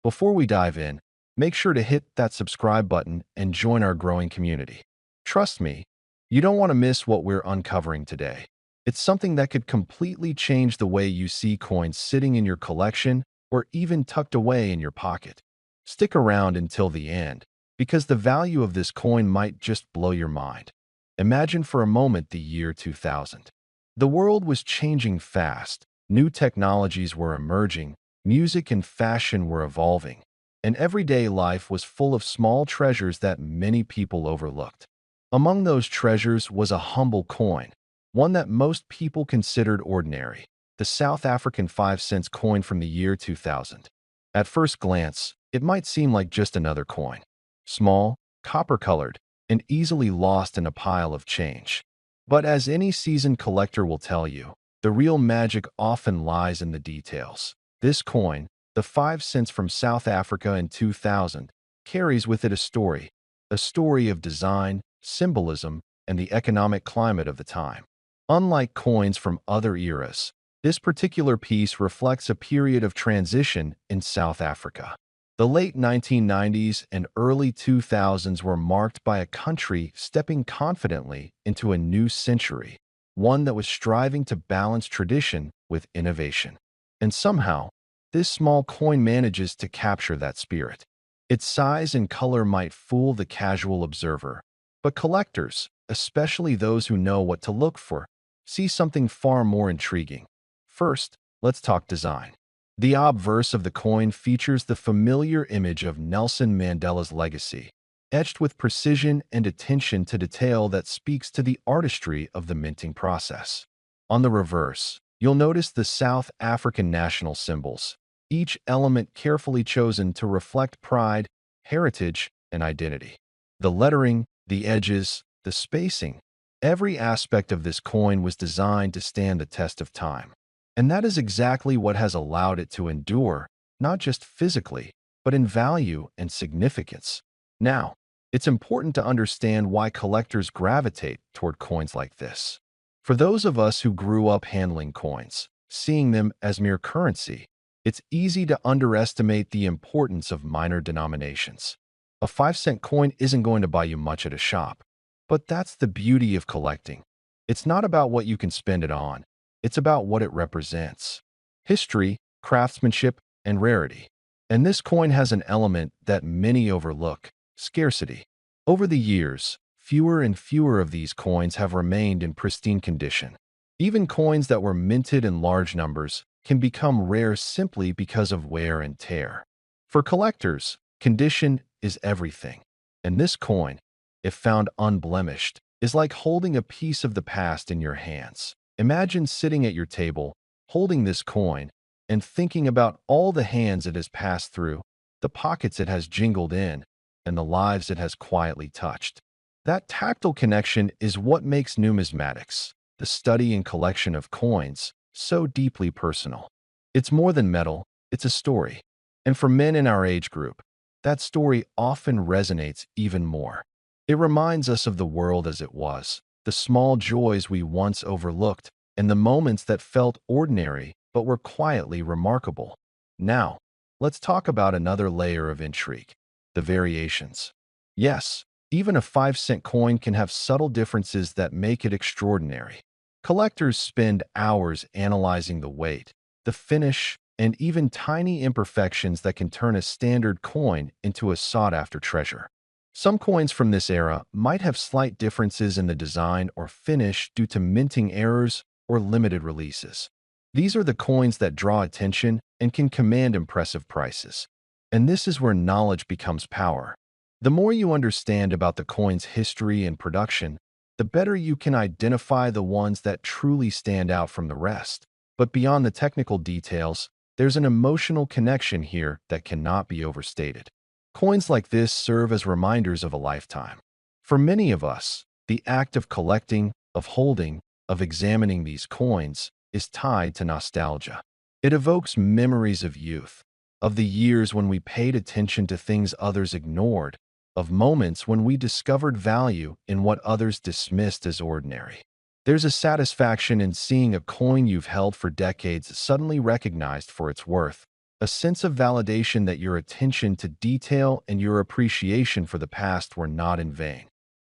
Before we dive in, make sure to hit that subscribe button and join our growing community. Trust me, you don't want to miss what we're uncovering today. It's something that could completely change the way you see coins sitting in your collection or even tucked away in your pocket. Stick around until the end, because the value of this coin might just blow your mind. Imagine for a moment the year 2000. The world was changing fast, new technologies were emerging, music and fashion were evolving, and everyday life was full of small treasures that many people overlooked. Among those treasures was a humble coin, one that most people considered ordinary, the South African 5-cent coin from the year 2000. At first glance, it might seem like just another coin. Small, copper-colored, and easily lost in a pile of change. But as any seasoned collector will tell you, the real magic often lies in the details. This coin, the 5 cents from South Africa in 2000, carries with it a story of design, symbolism, and the economic climate of the time. Unlike coins from other eras, this particular piece reflects a period of transition in South Africa. The late 1990s and early 2000s were marked by a country stepping confidently into a new century, one that was striving to balance tradition with innovation. And somehow, this small coin manages to capture that spirit. Its size and color might fool the casual observer, but collectors, especially those who know what to look for, see something far more intriguing. First, let's talk design. The obverse of the coin features the familiar image of Nelson Mandela's legacy, etched with precision and attention to detail that speaks to the artistry of the minting process. On the reverse, you'll notice the South African national symbols, each element carefully chosen to reflect pride, heritage, and identity. The lettering, the edges, the spacing, every aspect of this coin was designed to stand the test of time. And that is exactly what has allowed it to endure, not just physically, but in value and significance. Now, it's important to understand why collectors gravitate toward coins like this. For those of us who grew up handling coins, seeing them as mere currency, it's easy to underestimate the importance of minor denominations. A 5-cent coin isn't going to buy you much at a shop, but that's the beauty of collecting. It's not about what you can spend it on. It's about what it represents: history, craftsmanship, and rarity. And this coin has an element that many overlook: scarcity. Over the years, fewer and fewer of these coins have remained in pristine condition. Even coins that were minted in large numbers can become rare simply because of wear and tear. For collectors, condition is everything. And this coin, if found unblemished, is like holding a piece of the past in your hands. Imagine sitting at your table, holding this coin, and thinking about all the hands it has passed through, the pockets it has jingled in, and the lives it has quietly touched. That tactile connection is what makes numismatics, the study and collection of coins, so deeply personal. It's more than metal, it's a story. And for men in our age group, that story often resonates even more. It reminds us of the world as it was, the small joys we once overlooked, and the moments that felt ordinary but were quietly remarkable. Now, let's talk about another layer of intrigue: the variations. Yes, even a 5-cent coin can have subtle differences that make it extraordinary. Collectors spend hours analyzing the weight, the finish, and even tiny imperfections that can turn a standard coin into a sought-after treasure. Some coins from this era might have slight differences in the design or finish due to minting errors or limited releases. These are the coins that draw attention and can command impressive prices. And this is where knowledge becomes power. The more you understand about the coin's history and production, the better you can identify the ones that truly stand out from the rest. But beyond the technical details, there's an emotional connection here that cannot be overstated. Coins like this serve as reminders of a lifetime. For many of us, the act of collecting, of holding, of examining these coins is tied to nostalgia. It evokes memories of youth, of the years when we paid attention to things others ignored, of moments when we discovered value in what others dismissed as ordinary. There's a satisfaction in seeing a coin you've held for decades suddenly recognized for its worth, a sense of validation that your attention to detail and your appreciation for the past were not in vain.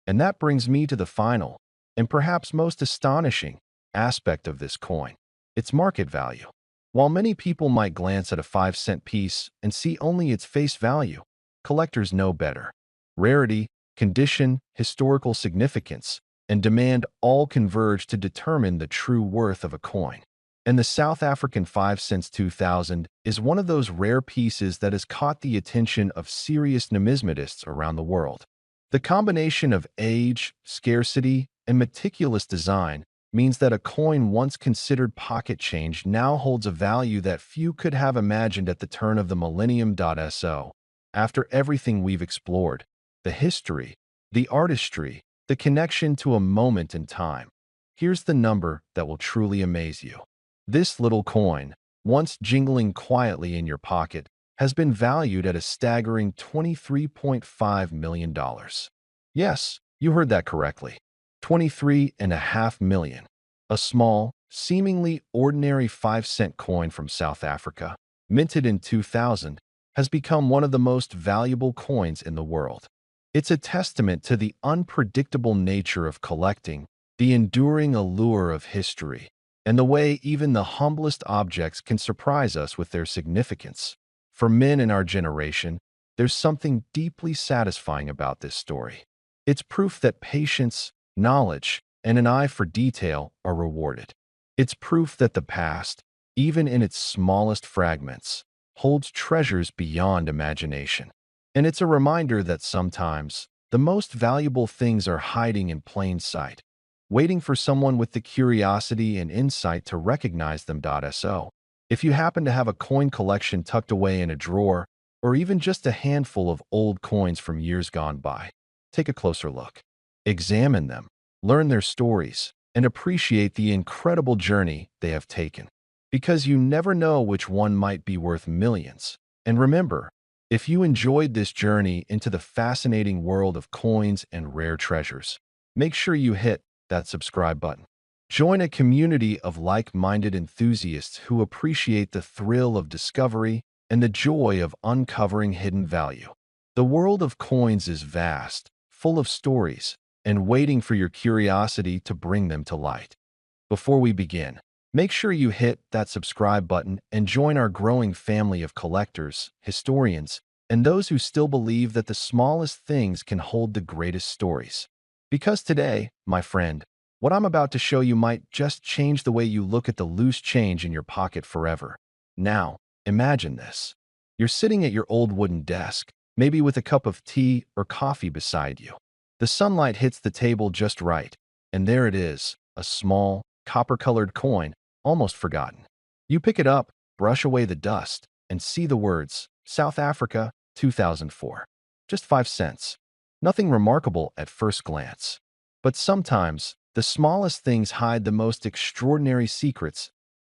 And that brings me to the final, and perhaps most astonishing, aspect of this coin, its market value. While many people might glance at a 5-cent piece and see only its face value, collectors know better. Rarity, condition, historical significance, and demand all converge to determine the true worth of a coin. And the South African 5 cents 2000 is one of those rare pieces that has caught the attention of serious numismatists around the world. The combination of age, scarcity, and meticulous design means that a coin once considered pocket change now holds a value that few could have imagined at the turn of the millennium. So, after everything we've explored, the history, the artistry, the connection to a moment in time, here's the number that will truly amaze you. This little coin, once jingling quietly in your pocket, has been valued at a staggering $23.5 million. Yes, you heard that correctly. $23.5 million. A small, seemingly ordinary 5-cent coin from South Africa, minted in 2000, has become one of the most valuable coins in the world. It's a testament to the unpredictable nature of collecting, the enduring allure of history, and the way even the humblest objects can surprise us with their significance. For men in our generation, there's something deeply satisfying about this story. It's proof that patience, knowledge, and an eye for detail are rewarded. It's proof that the past, even in its smallest fragments, holds treasures beyond imagination. And it's a reminder that sometimes the most valuable things are hiding in plain sight, waiting for someone with the curiosity and insight to recognize them. So, if you happen to have a coin collection tucked away in a drawer, or even just a handful of old coins from years gone by, take a closer look. Examine them, learn their stories, and appreciate the incredible journey they have taken. Because you never know which one might be worth millions. And remember, if you enjoyed this journey into the fascinating world of coins and rare treasures, make sure you hit that subscribe button. Join a community of like-minded enthusiasts who appreciate the thrill of discovery and the joy of uncovering hidden value. The world of coins is vast, full of stories, and waiting for your curiosity to bring them to light. Before we begin, make sure you hit that subscribe button and join our growing family of collectors, historians, and those who still believe that the smallest things can hold the greatest stories. Because today, my friend, what I'm about to show you might just change the way you look at the loose change in your pocket forever. Now, imagine this. You're sitting at your old wooden desk, maybe with a cup of tea or coffee beside you. The sunlight hits the table just right, and there it is, a small, copper-colored coin, almost forgotten. You pick it up, brush away the dust, and see the words, South Africa, 2004. Just 5 cents. Nothing remarkable at first glance. But sometimes, the smallest things hide the most extraordinary secrets.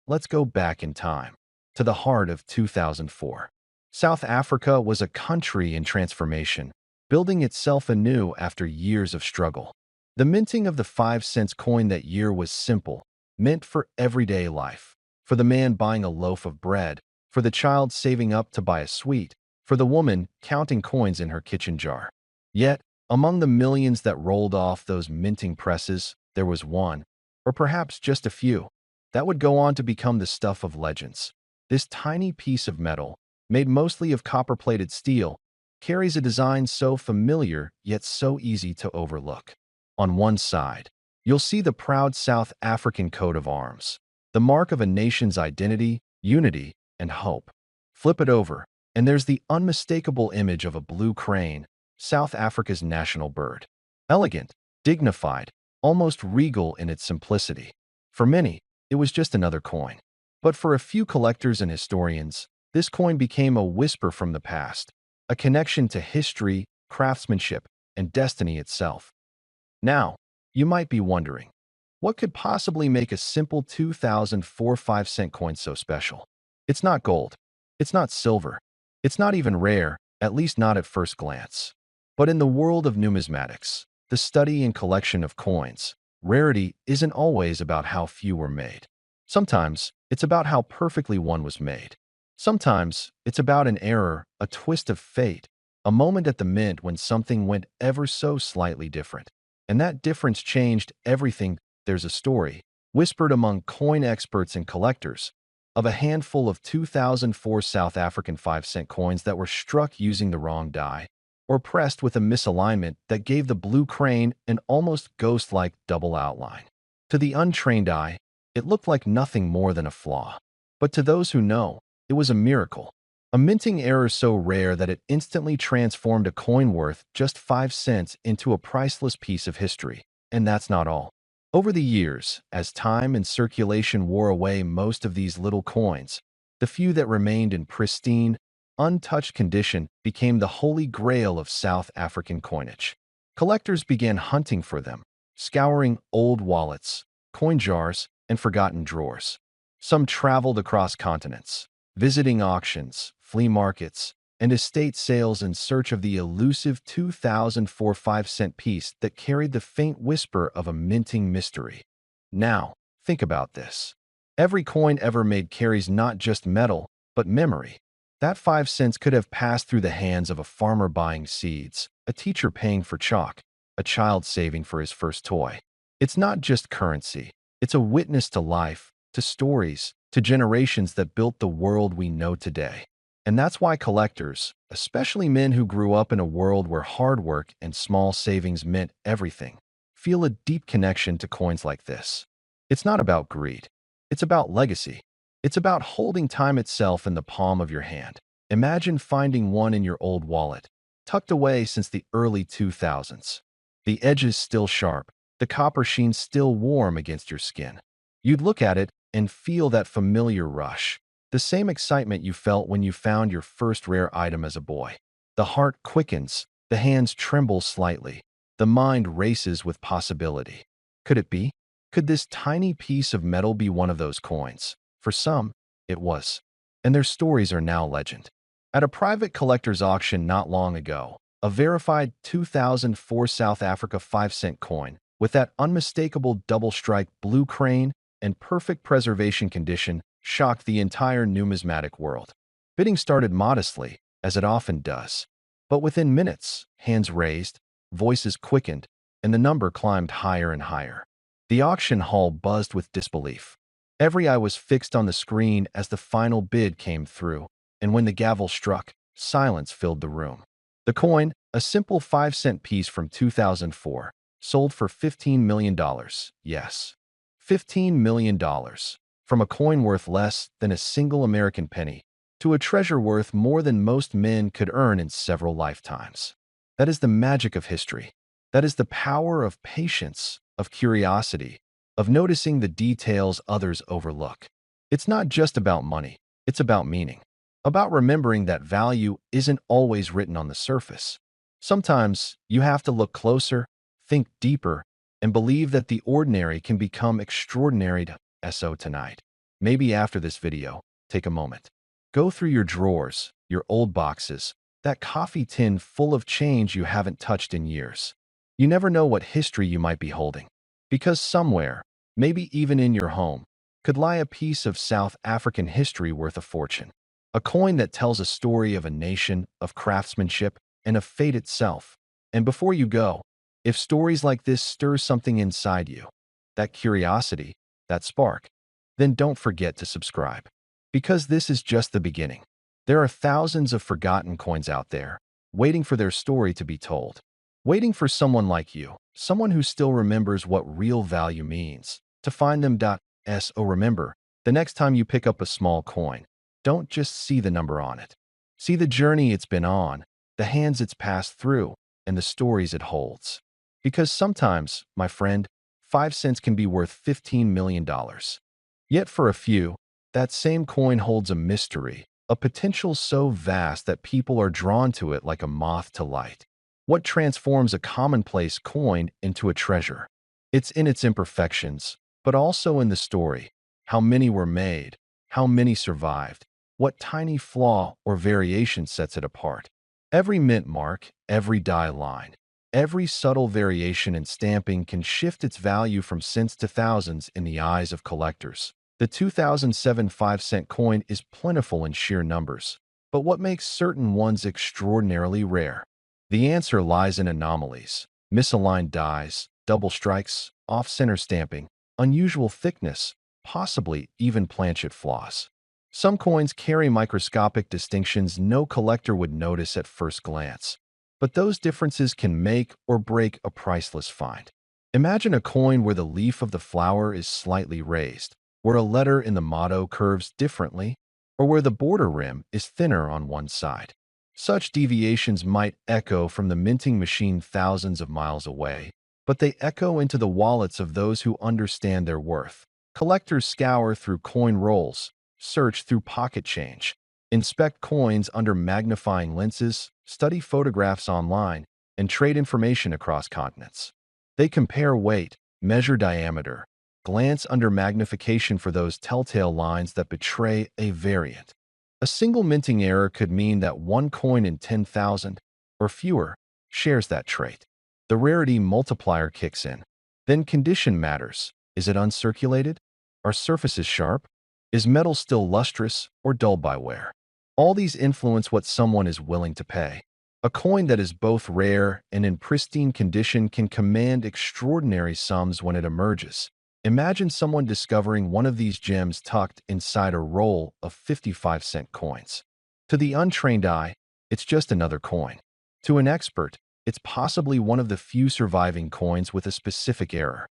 Let's go back in time, to the heart of 2004. South Africa was a country in transformation, building itself anew after years of struggle. The minting of the 5 cents coin that year was simple, meant for everyday life. For the man buying a loaf of bread, for the child saving up to buy a sweet, for the woman counting coins in her kitchen jar. Yet, among the millions that rolled off those minting presses, there was one, or perhaps just a few, that would go on to become the stuff of legends. This tiny piece of metal, made mostly of copper-plated steel, carries a design so familiar yet so easy to overlook. On one side, you'll see the proud South African coat of arms, the mark of a nation's identity, unity, and hope. Flip it over, and there's the unmistakable image of a blue crane, South Africa's national bird. Elegant, dignified, almost regal in its simplicity. For many, it was just another coin. But for a few collectors and historians, this coin became a whisper from the past, a connection to history, craftsmanship, and destiny itself. Now, you might be wondering, what could possibly make a simple 2004 5-cent coin so special? It's not gold. It's not silver. It's not even rare, at least not at first glance. But in the world of numismatics, the study and collection of coins, rarity isn't always about how few were made. Sometimes, it's about how perfectly one was made. Sometimes it's about an error, a twist of fate, a moment at the mint when something went ever so slightly different. And that difference changed everything. There's a story, whispered among coin experts and collectors, of a handful of 2004 South African 5-cent coins that were struck using the wrong die, or pressed with a misalignment that gave the blue crane an almost ghost-like double outline. To the untrained eye, it looked like nothing more than a flaw. But to those who know, it was a miracle. A minting error so rare that it instantly transformed a coin worth just 5 cents into a priceless piece of history. And that's not all. Over the years, as time and circulation wore away most of these little coins, the few that remained in pristine, untouched condition became the holy grail of South African coinage. Collectors began hunting for them, scouring old wallets, coin jars, and forgotten drawers. Some traveled across continents, visiting auctions, flea markets, and estate sales in search of the elusive 2004 5-cent piece that carried the faint whisper of a minting mystery. Now, think about this. Every coin ever made carries not just metal, but memory. That 5 cents could have passed through the hands of a farmer buying seeds, a teacher paying for chalk, a child saving for his first toy. It's not just currency. It's a witness to life, to stories, to generations that built the world we know today. And that's why collectors, especially men who grew up in a world where hard work and small savings meant everything, feel a deep connection to coins like this. It's not about greed. It's about legacy. It's about holding time itself in the palm of your hand. Imagine finding one in your old wallet, tucked away since the early 2000s. The edges still sharp, the copper sheen still warm against your skin. You'd look at it and feel that familiar rush, the same excitement you felt when you found your first rare item as a boy. The heart quickens, the hands tremble slightly, the mind races with possibility. Could it be? Could this tiny piece of metal be one of those coins? For some, it was. And their stories are now legend. At a private collector's auction not long ago, a verified 2004 South Africa 5-cent coin with that unmistakable double-strike blue crane and perfect preservation condition shocked the entire numismatic world. Bidding started modestly, as it often does. But within minutes, hands raised, voices quickened, and the number climbed higher and higher. The auction hall buzzed with disbelief. Every eye was fixed on the screen as the final bid came through, and when the gavel struck, silence filled the room. The coin, a simple 5-cent piece from 2004, sold for $15 million. Yes, $15 million. From a coin worth less than a single American penny to a treasure worth more than most men could earn in several lifetimes. That is the magic of history. That is the power of patience, of curiosity, of noticing the details others overlook. It's not just about money, it's about meaning, about remembering that value isn't always written on the surface. Sometimes you have to look closer, think deeper, and believe that the ordinary can become extraordinary. So tonight, maybe after this video, take a moment. Go through your drawers, your old boxes, that coffee tin full of change you haven't touched in years. You never know what history you might be holding. Because somewhere, maybe even in your home, could lie a piece of South African history worth a fortune. A coin that tells a story of a nation, of craftsmanship, and of fate itself. And before you go, if stories like this stir something inside you, that curiosity, that spark, then don't forget to subscribe. Because this is just the beginning. There are thousands of forgotten coins out there, waiting for their story to be told. Waiting for someone like you, someone who still remembers what real value means, to find them. So remember, the next time you pick up a small coin, don't just see the number on it. See the journey it's been on, the hands it's passed through, and the stories it holds. Because sometimes, my friend, 5 cents can be worth $15 million. Yet for a few, that same coin holds a mystery, a potential so vast that people are drawn to it like a moth to light. What transforms a commonplace coin into a treasure? It's in its imperfections, but also in the story. How many were made? How many survived? What tiny flaw or variation sets it apart? Every mint mark, every die line, every subtle variation in stamping can shift its value from cents to thousands in the eyes of collectors. The 2007 5-cent coin is plentiful in sheer numbers, but what makes certain ones extraordinarily rare? The answer lies in anomalies: misaligned dies, double strikes, off-center stamping, unusual thickness, possibly even planchet flaws. Some coins carry microscopic distinctions no collector would notice at first glance, but those differences can make or break a priceless find. Imagine a coin where the leaf of the flower is slightly raised, where a letter in the motto curves differently, or where the border rim is thinner on one side. Such deviations might echo from the minting machine thousands of miles away, but they echo into the wallets of those who understand their worth. Collectors scour through coin rolls, search through pocket change, inspect coins under magnifying lenses, study photographs online, and trade information across continents. They compare weight, measure diameter, glance under magnification for those telltale lines that betray a variant. A single minting error could mean that one coin in 10,000 or fewer shares that trait. The rarity multiplier kicks in. Then condition matters. Is it uncirculated? Are surfaces sharp? Is metal still lustrous or dull by wear? All these influence what someone is willing to pay. A coin that is both rare and in pristine condition can command extraordinary sums when it emerges. Imagine someone discovering one of these gems tucked inside a roll of 55-cent coins. To the untrained eye, it's just another coin. To an expert, it's possibly one of the few surviving coins with a specific error.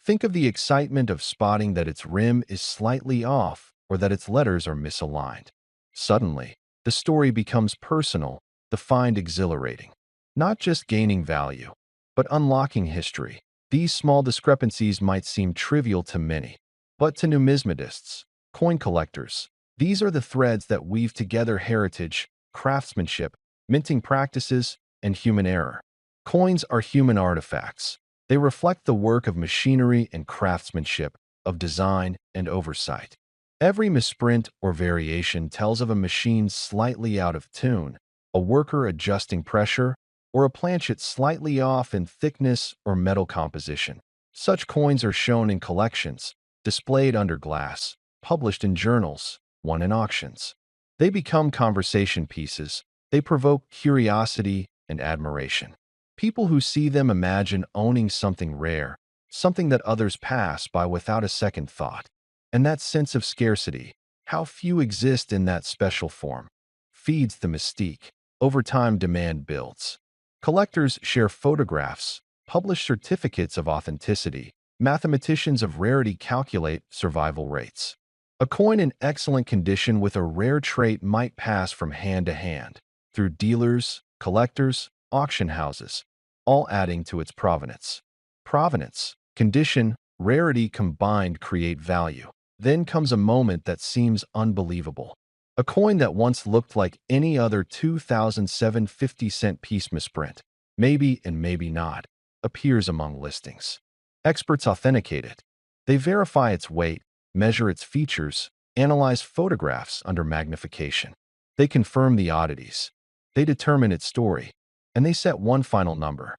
Think of the excitement of spotting that its rim is slightly off or that its letters are misaligned. Suddenly, the story becomes personal, the find exhilarating. Not just gaining value, but unlocking history. These small discrepancies might seem trivial to many, but to numismatists, coin collectors, these are the threads that weave together heritage, craftsmanship, minting practices, and human error. Coins are human artifacts. They reflect the work of machinery and craftsmanship, of design and oversight. Every misprint or variation tells of a machine slightly out of tune, a worker adjusting pressure, or a planchet slightly off in thickness or metal composition. Such coins are shown in collections, displayed under glass, published in journals, won in auctions. They become conversation pieces. They provoke curiosity and admiration. People who see them imagine owning something rare, something that others pass by without a second thought. And that sense of scarcity, how few exist in that special form, feeds the mystique. Over time, demand builds. Collectors share photographs, publish certificates of authenticity. Mathematicians of rarity calculate survival rates. A coin in excellent condition with a rare trait might pass from hand to hand, through dealers, collectors, auction houses, all adding to its provenance. Provenance, condition, rarity combined create value. Then comes a moment that seems unbelievable. A coin that once looked like any other 2007 50-cent piece misprint, maybe and maybe not, appears among listings. Experts authenticate it. They verify its weight, measure its features, analyze photographs under magnification. They confirm the oddities. They determine its story. And they set one final number.